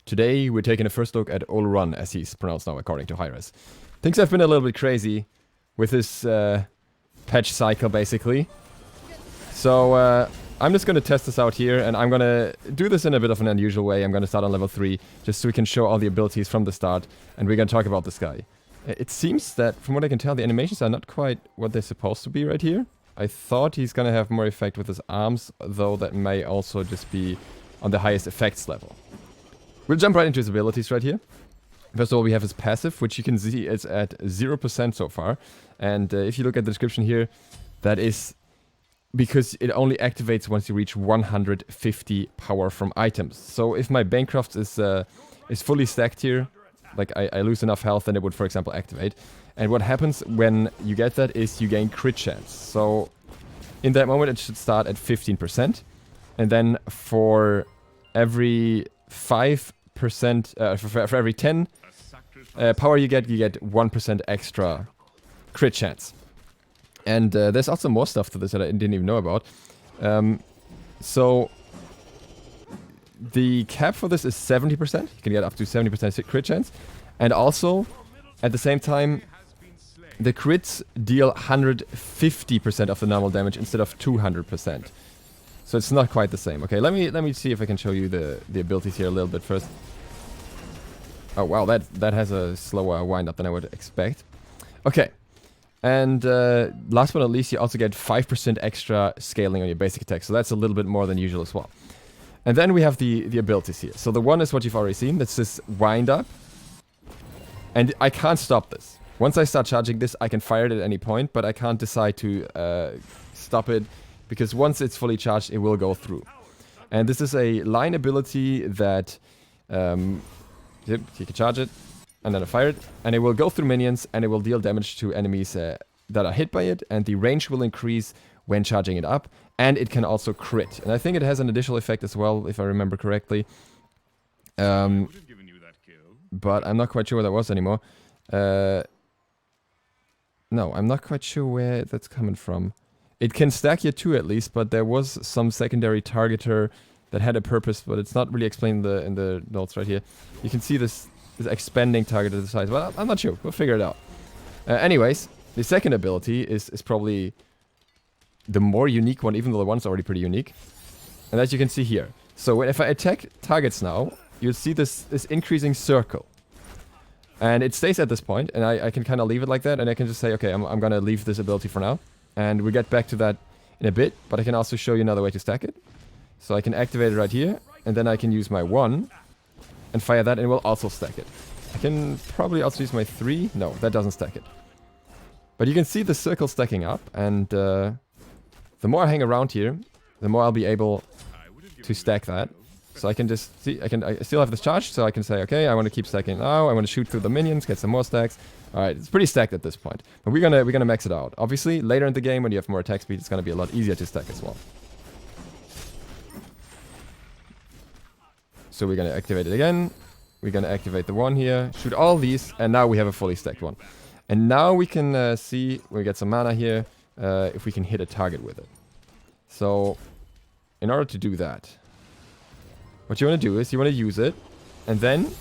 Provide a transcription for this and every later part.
Today we're taking a first look at Olorun, as he's pronounced now according to Hi-Rez. Things have been a little bit crazy with this patch cycle basically. So I'm just going to test this out here, and I'm going to do this in a bit of an unusual way. I'm going to start on level 3 just so we can show all the abilities from the start, and we're going to talk about this guy. It seems that, from what I can tell, the animations are not quite what they're supposed to be right here. I thought he's going to have more effect with his arms, though that may also just be on the highest effects level. We'll jump right into his abilities right here. First of all, we have his passive, which you can see is at 0% so far. And if you look at the description here, that is because it only activates once you reach 150 power from items. So if my Bancroft is fully stacked here, like I lose enough health, then it would, for example, activate. And what happens when you get that is you gain crit chance. So in that moment, it should start at 15%. And then for every 5%, for every 10 power you get 1% extra crit chance. And there's also more stuff to this that I didn't even know about. So the cap for this is 70%. You can get up to 70% crit chance. And also, at the same time, the crits deal 150% of the normal damage instead of 200%. So it's not quite the same. Okay, let me see if I can show you the abilities here a little bit first. Oh wow, that has a slower wind up than I would expect. Okay. And last but not least, you also get 5% extra scaling on your basic attack. So that's a little bit more than usual as well. And then we have the abilities here. So the one is what you've already seen. That's this wind up. And I can't stop this. Once I start charging this, I can fire it at any point, but I can't decide to stop it, because once it's fully charged, it will go through. And this is a line ability that you can charge it, and then I fire it, and it will go through minions, and it will deal damage to enemies that are hit by it, and the range will increase when charging it up, and it can also crit. And I think it has an additional effect as well, if I remember correctly. But I'm not quite sure where that was anymore. No, I'm not quite sure where that's coming from. It can stack here too, at least, but there was some secondary targeter that had a purpose, but it's not really explained in the notes right here. You can see this expanding target to the size. Well, I'm not sure. We'll figure it out. Anyways, the second ability is probably the more unique one, even though the one's already pretty unique. And as you can see here. So if I attack targets now, you'll see this increasing circle. And it stays at this point, and I can kind of leave it like that, and I can just say, okay, I'm going to leave this ability for now. And we'll get back to that in a bit, but I can also show you another way to stack it. So I can activate it right here, and then I can use my 1 and fire that, and it will also stack it. I can probably also use my 3. No, that doesn't stack it. But you can see the circle stacking up, and the more I hang around here, the more I'll be able to stack that. So I can just see, I still have this charge, so I can say, okay, I want to keep stacking now. I want to shoot through the minions, get some more stacks. All right, it's pretty stacked at this point, but we're gonna max it out. Obviously, later in the game when you have more attack speed, it's gonna be a lot easier to stack as well. So we're gonna activate it again. We're gonna activate the 1 here, shoot all these, and now we have a fully stacked one. And now we can see we get some mana here if we can hit a target with it. So in order to do that, what you want to do is you want to use it, and then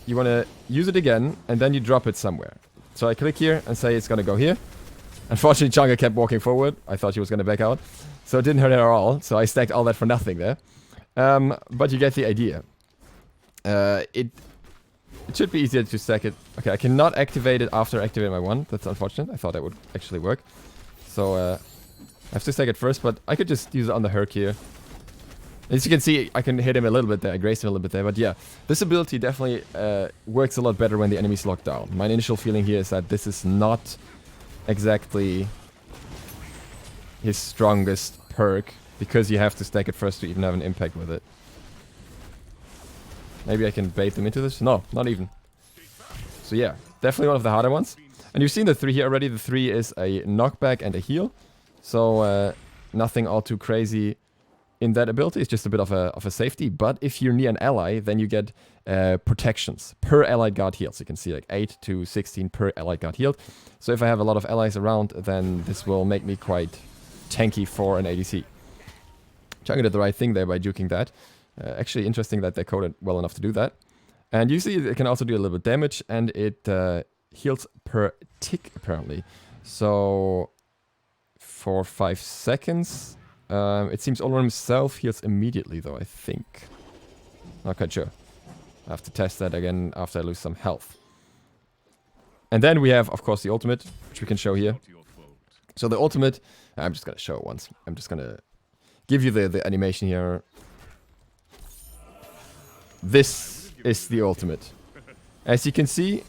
you want to use it again, and then you drop it somewhere. So I click here and say it's going to go here. Unfortunately, Changa kept walking forward. I thought she was going to back out. So it didn't hurt her at all. So I stacked all that for nothing there. But you get the idea. It should be easier to stack it. Okay, I cannot activate it after activating my 1. That's unfortunate. I thought that would actually work. So I have to stack it first, but I could just use it on the Herc here. As you can see, I can hit him a little bit there, I grazed him a little bit there, but yeah, this ability definitely works a lot better when the enemy's locked down. My initial feeling here is that this is not exactly his strongest perk, because you have to stack it first to even have an impact with it. Maybe I can bait them into this? No, not even. So yeah, definitely one of the harder ones. And you've seen the 3 here already. The 3 is a knockback and a heal, so nothing all too crazy in that ability. It's just a bit of a safety, but if you're near an ally, then you get protections per allied guard healed. So you can see like 8 to 16 per allied guard healed. So if I have a lot of allies around, then this will make me quite tanky for an ADC. Changa did the right thing there by juking that. Actually interesting that they coded well enough to do that. And you see it can also do a little bit damage, and it heals per tick, apparently. So, for 5 seconds, it seems Olorun himself heals immediately, though, I think. Not quite sure. I have to test that again after I lose some health. And then we have, of course, the ultimate, which we can show here. So the ultimate, I'm just going to show it once. I'm just going to give you the animation here. This is the ultimate. As you can see,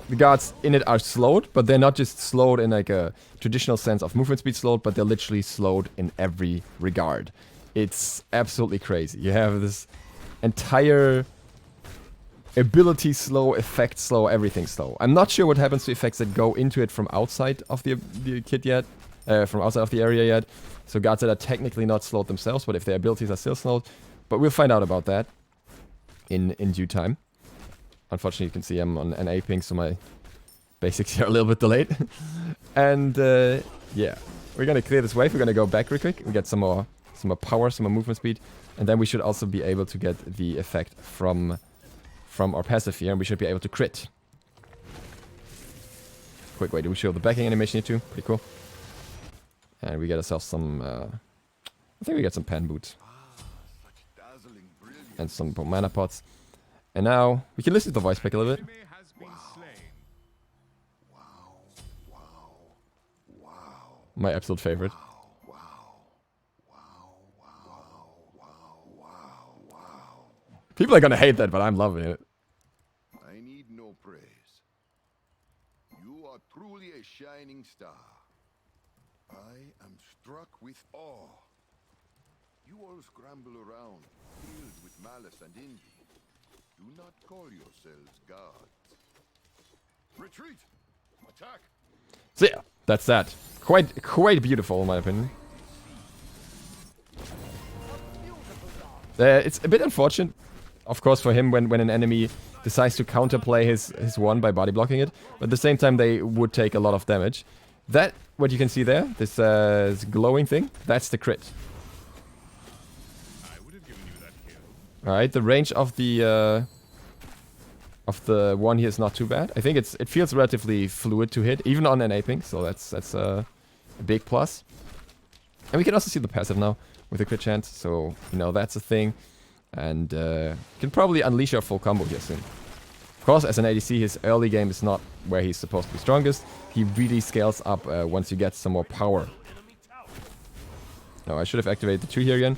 the guards in it are slowed, but they're not just slowed in like a traditional sense of movement speed slowed, but they're literally slowed in every regard. It's absolutely crazy. You have this entire ability slow, effect slow, everything slow. I'm not sure what happens to effects that go into it from outside of the kit yet, from outside of the area yet. So guards that are technically not slowed themselves, but if their abilities are still slowed. But we'll find out about that in due time. Unfortunately, you can see I'm on NA ping, so my basics here are a little bit delayed. And yeah, we're gonna clear this wave. We're gonna go back real quick. We get some more power, some more movement speed, and then we should also be able to get the effect from our passive here, and we should be able to crit. Quick way, do we show the backing animation here too? Pretty cool. And we get ourselves some, I think we get some pan boots. And some mana pots. And now, we can listen to the voice pack a little bit. My absolute favorite. People are gonna hate that, but I'm loving it. I need no praise. You are truly a shining star. I am struck with awe. You all scramble around, filled with malice and envy. Do not call yourselves gods. Retreat! Attack! So yeah, that's that. Quite beautiful in my opinion. It's a bit unfortunate, of course, for him when an enemy decides to counterplay his one by body blocking it. But at the same time, they would take a lot of damage. That, what you can see there, this glowing thing, that's the crit. Alright, the range of the one here is not too bad. I think it feels relatively fluid to hit, even on NA ping, so that's a big plus. And we can also see the passive now with the crit chance, so you know that's a thing. And can probably unleash our full combo here soon. Of course, as an ADC, his early game is not where he's supposed to be strongest. He really scales up once you get some more power. Now, I should have activated the 2 here again.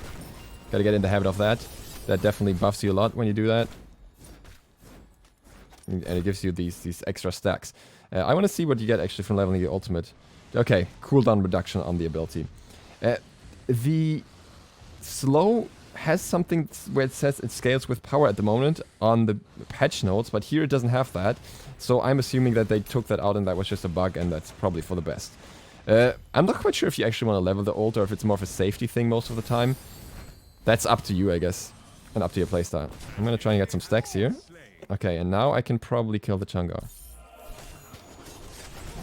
Gotta get in the habit of that. That definitely buffs you a lot when you do that. And it gives you these extra stacks. I want to see what you get actually from leveling the ultimate. Okay, cooldown reduction on the ability. The slow has something where it says it scales with power at the moment on the patch notes, but here it doesn't have that. So I'm assuming that they took that out and that was just a bug, and that's probably for the best. I'm not quite sure if you actually want to level the ult or if it's more of a safety thing most of the time. That's up to you, I guess. And up to your playstyle. I'm gonna try and get some stacks here. Okay, and now I can probably kill the Chungar.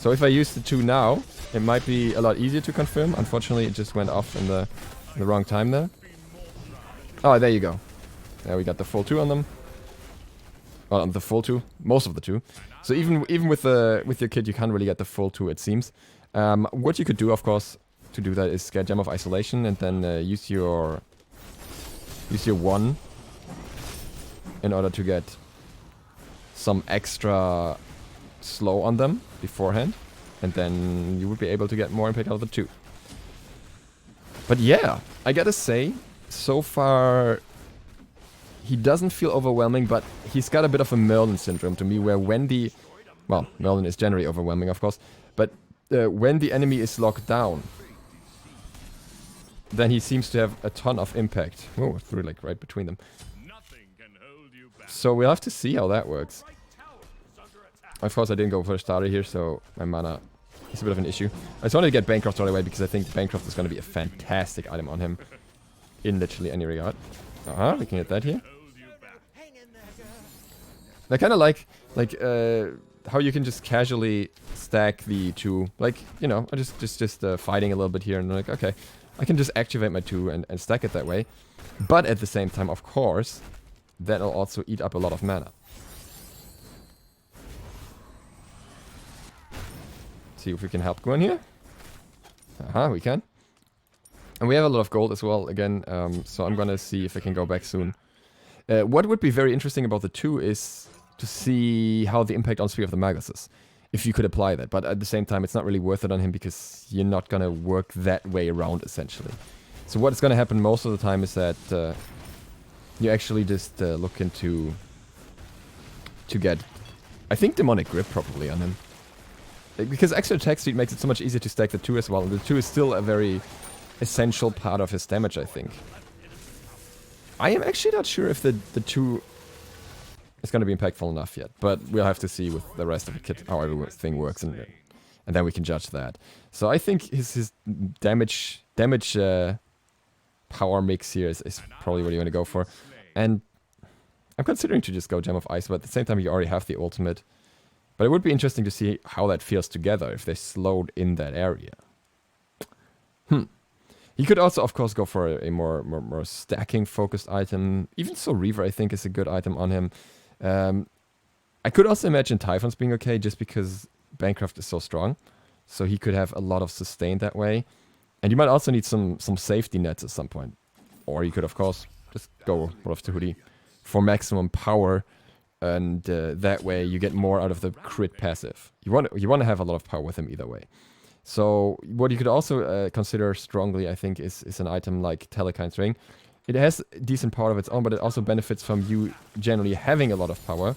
So if I use the 2 now, it might be a lot easier to confirm. Unfortunately, it just went off in the wrong time there. Oh, there you go. There we got the full 2 on them. Well, the full 2. Most of the 2. So even with your kit, you can't really get the full 2, it seems. What you could do, of course, to do that is get Gem of Isolation and then use your 1 in order to get some extra slow on them beforehand, and then you would be able to get more impact out of the 2. But yeah, I gotta say, so far he doesn't feel overwhelming, but he's got a bit of a Merlin syndrome to me, where when the... Well, Merlin is generally overwhelming, of course, but when the enemy is locked down, then he seems to have a ton of impact. Oh, threw like right between them. So we'll have to see how that works. Of course, I didn't go for a starter here, so my mana is a bit of an issue. I just wanted to get Bancroft right away because I think Bancroft is going to be a fantastic item on him in literally any regard. We can get that here. I kind of like how you can just casually stack the 2. Like, you know, I just fighting a little bit here and like, okay, I can just activate my 2 and stack it that way. But at the same time, of course, that'll also eat up a lot of mana. See if we can help Gwen here. We can. And we have a lot of gold as well, again, so I'm gonna see if I can go back soon. What would be very interesting about the 2 is to see how the impact on Sphere of the Magus is. If you could apply that, but at the same time, it's not really worth it on him because you're not gonna work that way around, essentially. So what's gonna happen most of the time is that you actually just look into to get, I think, Demonic Grip probably on him. Because extra attack speed makes it so much easier to stack the 2 as well, and the 2 is still a very essential part of his damage, I think. I am actually not sure if the 2 is going to be impactful enough yet, but we'll have to see with the rest of the kit how everything works, and then we can judge that. So I think his damage power mix here is probably what you want to go for. And I'm considering to just go Gem of Ice, but at the same time you already have the ultimate. But it would be interesting to see how that feels together, if they slowed in that area. He could also, of course, go for a more stacking-focused item. Even so, Reaver, I think, is a good item on him. I could also imagine Typhons being okay, just because Bancroft is so strong. So he could have a lot of sustain that way. And you might also need some safety nets at some point. Or you could, of course, just go Wolf Tahuti for maximum power. And that way you get more out of the crit passive. You want to have a lot of power with him either way. So what you could also consider strongly, I think, is an item like Telekine's Ring. It has decent power of its own, but it also benefits from you generally having a lot of power.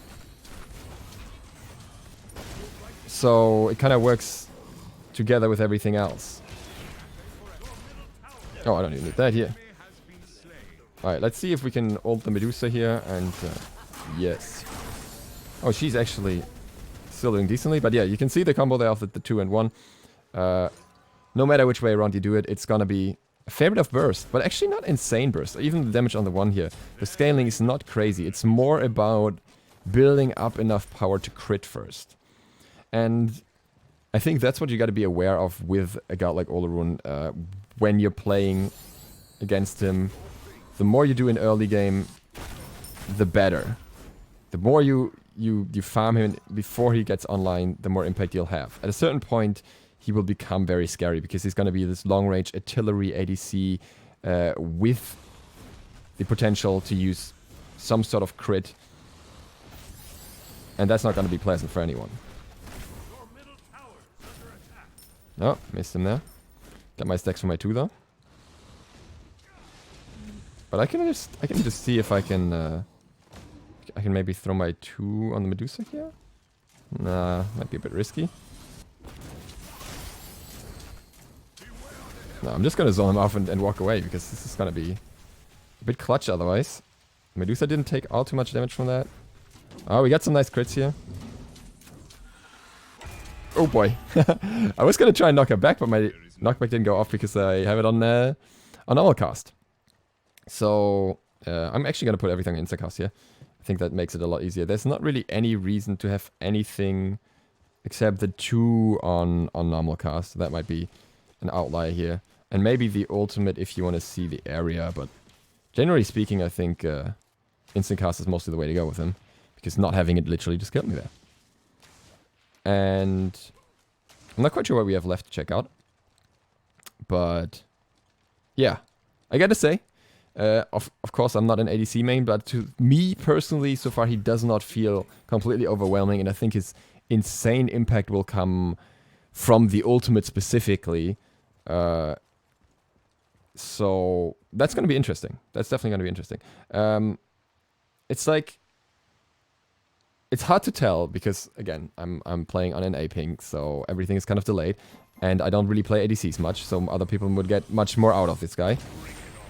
So it kind of works together with everything else. Oh, I don't even need that here. Alright, let's see if we can ult the Medusa here, and yes. Oh, she's actually still doing decently, but yeah, you can see the combo there of the 2 and 1. No matter which way around you do it, it's gonna be a fair bit of burst, but actually not insane burst. Even the damage on the 1 here, the scaling is not crazy. It's more about building up enough power to crit first. And I think that's what you gotta be aware of with a god like Olorun when you're playing against him. The more you do in early game, the better. The more you farm him before he gets online, the more impact you'll have. At a certain point, he will become very scary because he's going to be this long-range artillery ADC with the potential to use some sort of crit. And that's not going to be pleasant for anyone. Oh, missed him there. Got my stacks for my 2 though. But I can just see if I can maybe throw my 2 on the Medusa here. Nah, might be a bit risky. No, I'm just gonna zone him off and walk away because this is gonna be a bit clutch otherwise. Medusa didn't take all too much damage from that. Oh, we got some nice crits here. Oh boy. I was gonna try and knock her back, but my knockback didn't go off because I have it on normal cast. So I'm actually gonna put everything on instacast here. I think that makes it a lot easier. There's not really any reason to have anything except the 2 on normal cast. That might be an outlier here. And maybe the ultimate if you want to see the area, but generally speaking, I think instant cast is mostly the way to go with him, because not having it literally just killed me there. And I'm not quite sure what we have left to check out. But yeah, I gotta say, of course I'm not an ADC main, but to me personally, so far he does not feel completely overwhelming, and I think his insane impact will come from the ultimate specifically. So that's going to be interesting. That's definitely going to be interesting. It's like, it's hard to tell because again, I'm playing on an A ping, so everything is kind of delayed, and I don't really play ADCs much, so other people would get much more out of this guy.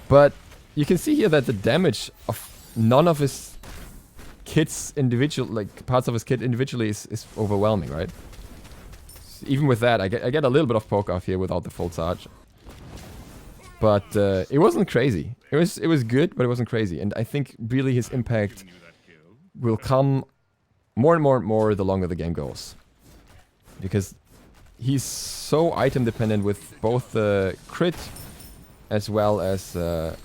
But you can see here that the damage of none of his kits individual, like parts of his kit individually, is overwhelming, right? Even with that, I get a little bit of poke off here without the full charge. But it wasn't crazy. It was good, but it wasn't crazy. And I think really his impact will come more and more the longer the game goes. Because he's so item dependent with both the crit as well as the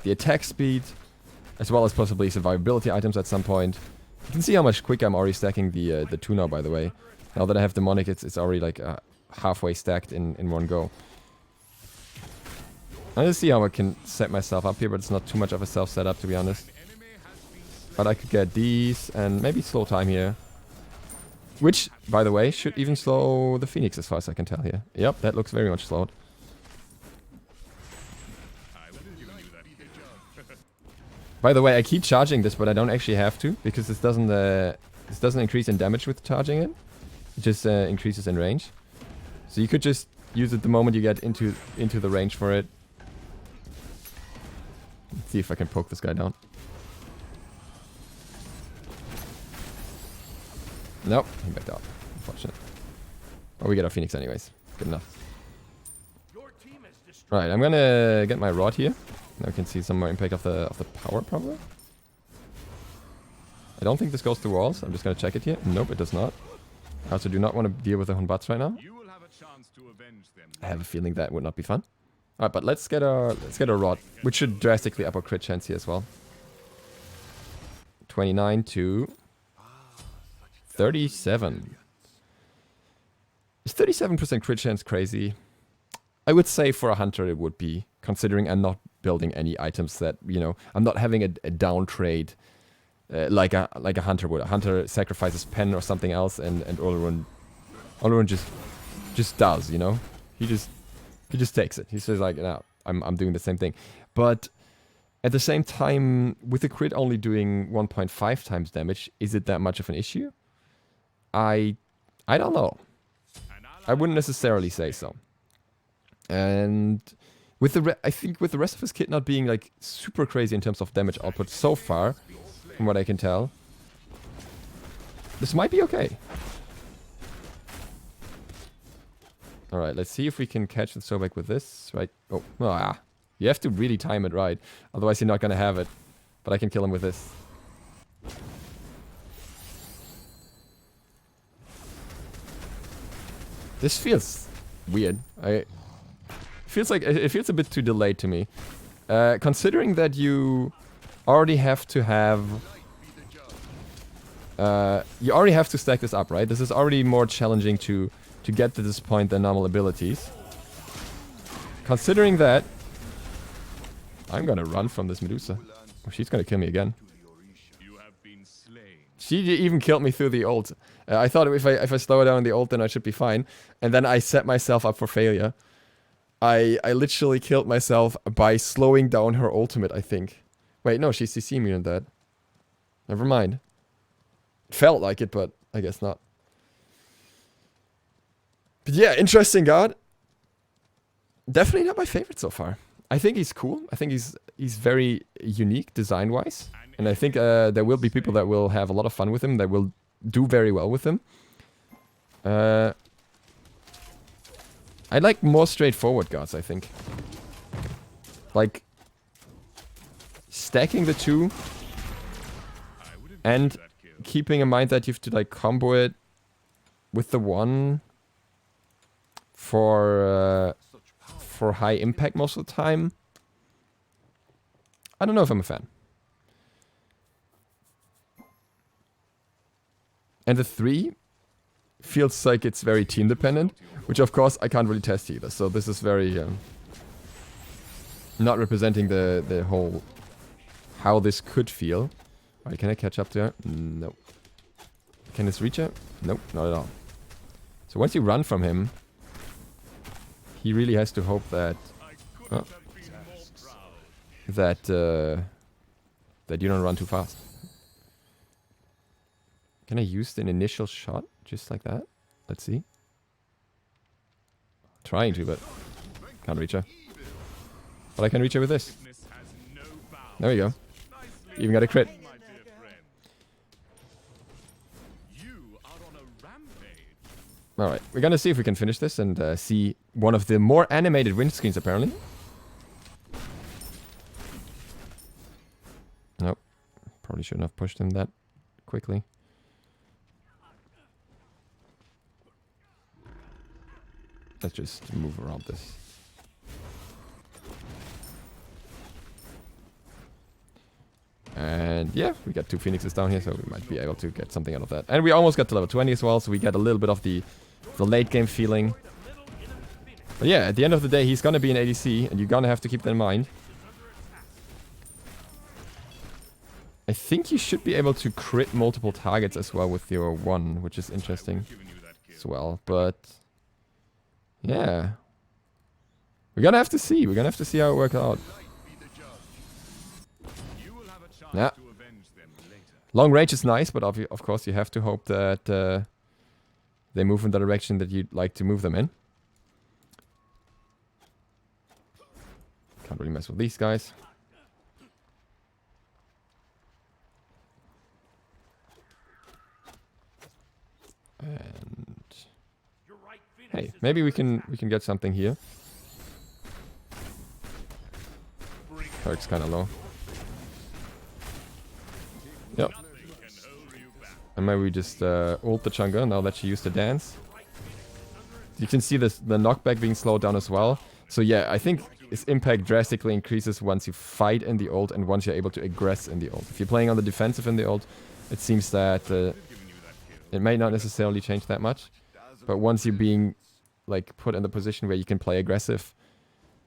attack speed, as well as possibly survivability items at some point. You can see how much quicker I'm already stacking the 2 now, by the way. Now that I have Demonic, it's already like halfway stacked in one go. I'm gonna see how I can set myself up here, but it's not too much of a self setup, to be honest. But I could get these and maybe slow time here. Which, by the way, should even slow the Phoenix as far as I can tell here. Yep, that looks very much slowed. By the way, I keep charging this, but I don't actually have to, because this doesn't increase in damage with charging it. It just increases in range. So you could just use it the moment you get into the range for it. Let's see if I can poke this guy down. Nope, he backed out. Unfortunate. Oh, we get our Phoenix anyways. Good enough. Right, I'm gonna get my rod here. Now we can see some more impact of the power, probably. I don't think this goes to walls. I'm just gonna check it here. Nope, it does not. I also do not want to deal with the Hunbats right now. I have a feeling that would not be fun. Alright, but let's get a rod, which should drastically up our crit chance here as well. 29 to 37. Is 37% crit chance crazy? I would say for a hunter it would be, considering I'm not building any items that, you know, I'm not having a down trade like a hunter would. A hunter sacrifices pen or something else, and Olorun just does, you know. He just takes it. He says like, no, I'm doing the same thing. But at the same time, with the crit only doing 1.5 times damage, is it that much of an issue? I don't know. I wouldn't necessarily say so. And with I think with the rest of his kit not being like super crazy in terms of damage output so far, from what I can tell, this might be okay. Alright, let's see if we can catch the Sobek with this, right? Oh, you have to really time it right, otherwise you're not gonna have it. But I can kill him with this. This feels weird. It feels a bit too delayed to me. Considering that you already have to have... you already have to stack this up, right? This is already more challenging to get to this point than normal abilities. Considering that... I'm gonna run from this Medusa. Oh, she's gonna kill me again. She even killed me through the ult. I thought if I slow her down in the ult, then I should be fine. And then I set myself up for failure. I literally killed myself by slowing down her ultimate, I think. Wait, no, she's CC immune on that. Never mind. Felt like it, but I guess not. But yeah, interesting god. Definitely not my favorite so far. I think he's cool. I think he's very unique design-wise. And I think there will be people that will have a lot of fun with him, that will do very well with him. I like more straightforward gods, I think. Like, stacking the two and keeping in mind that you have to like combo it with the one for high impact most of the time. I don't know if I'm a fan. And the 3 feels like it's very team dependent, which of course I can't really test either. So this is very not representing the whole how this could feel. Alright, can I catch up to her? No. Can this reach her? Nope, not at all. So once you run from him, he really has to hope that that you don't run too fast. Can I use an initial shot just like that? Let's see. Trying to, but can't reach her. But I can reach her with this. There we go. Even got a crit. Alright, we're gonna see if we can finish this and see one of the more animated wind screens apparently. Nope. Probably shouldn't have pushed him that quickly. Let's just move around this. And yeah, we got 2 Phoenixes down here, so we might be able to get something out of that. And we almost got to level 20 as well, so we get a little bit of the late game feeling. But yeah, at the end of the day, he's gonna be an ADC, and you're gonna have to keep that in mind. I think you should be able to crit multiple targets as well with your 1, which is interesting as well. But yeah, we're gonna have to see. We're gonna have to see how it works out. Yeah, long range is nice, but of course you have to hope that they move in the direction that you'd like to move them in. Can't really mess with these guys. And hey, maybe we can get something here. Perk's kind of low. Yep. And maybe we just ult the Chunga now that she used the dance. You can see this, the knockback being slowed down as well. So yeah, I think its impact drastically increases once you fight in the ult and once you're able to aggress in the ult. If you're playing on the defensive in the ult, it seems that it may not necessarily change that much. But once you're being like put in the position where you can play aggressive,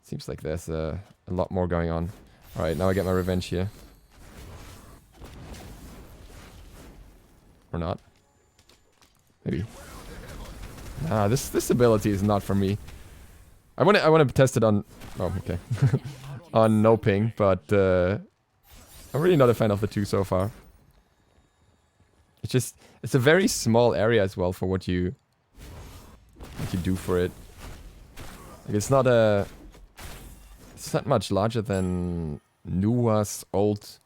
it seems like there's a lot more going on. Alright, now I get my revenge here. Or not. Maybe. Nah, this ability is not for me. I wanna test it on... Oh, okay. On no ping, but I'm really not a fan of the 2 so far. It's just... It's a very small area as well for what you do for it. Like it's not much larger than Nua's old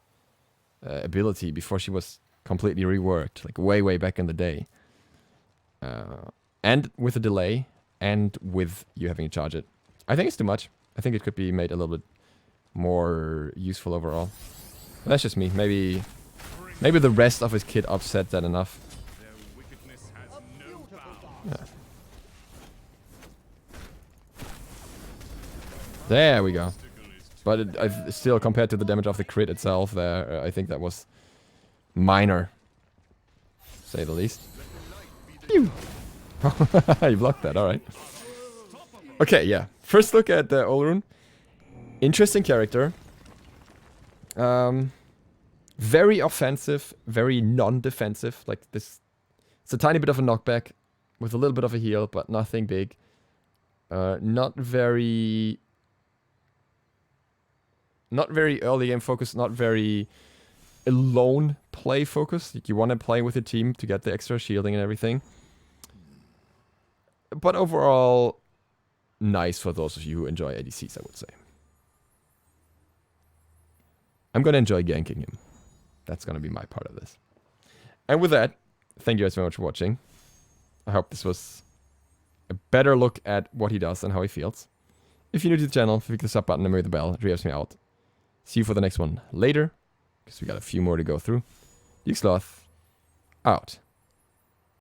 ability before she was completely reworked, like way back in the day. And with a delay, and with you having to charge it. I think it's too much. I think it could be made a little bit more useful overall. But that's just me. Maybe the rest of his kit upset that enough. Yeah. There we go. But still, compared to the damage of the crit itself, there, I think that was minor, to say the least. Pew! You blocked that, alright. Okay, yeah. First look at Olorun. Interesting character. Very offensive, very non-defensive. Like this, it's a tiny bit of a knockback with a little bit of a heal, but nothing big. Not very early game focused, not very alone play focused. Like you want to play with a team to get the extra shielding and everything. But overall, nice for those of you who enjoy ADCs, I would say. I'm gonna enjoy ganking him. That's gonna be my part of this. And with that, thank you guys very much for watching. I hope this was a better look at what he does and how he feels. If you're new to the channel, click the sub button and ring the bell. It really helps me out. See you for the next one later, because we got a few more to go through. DukeSloth, out.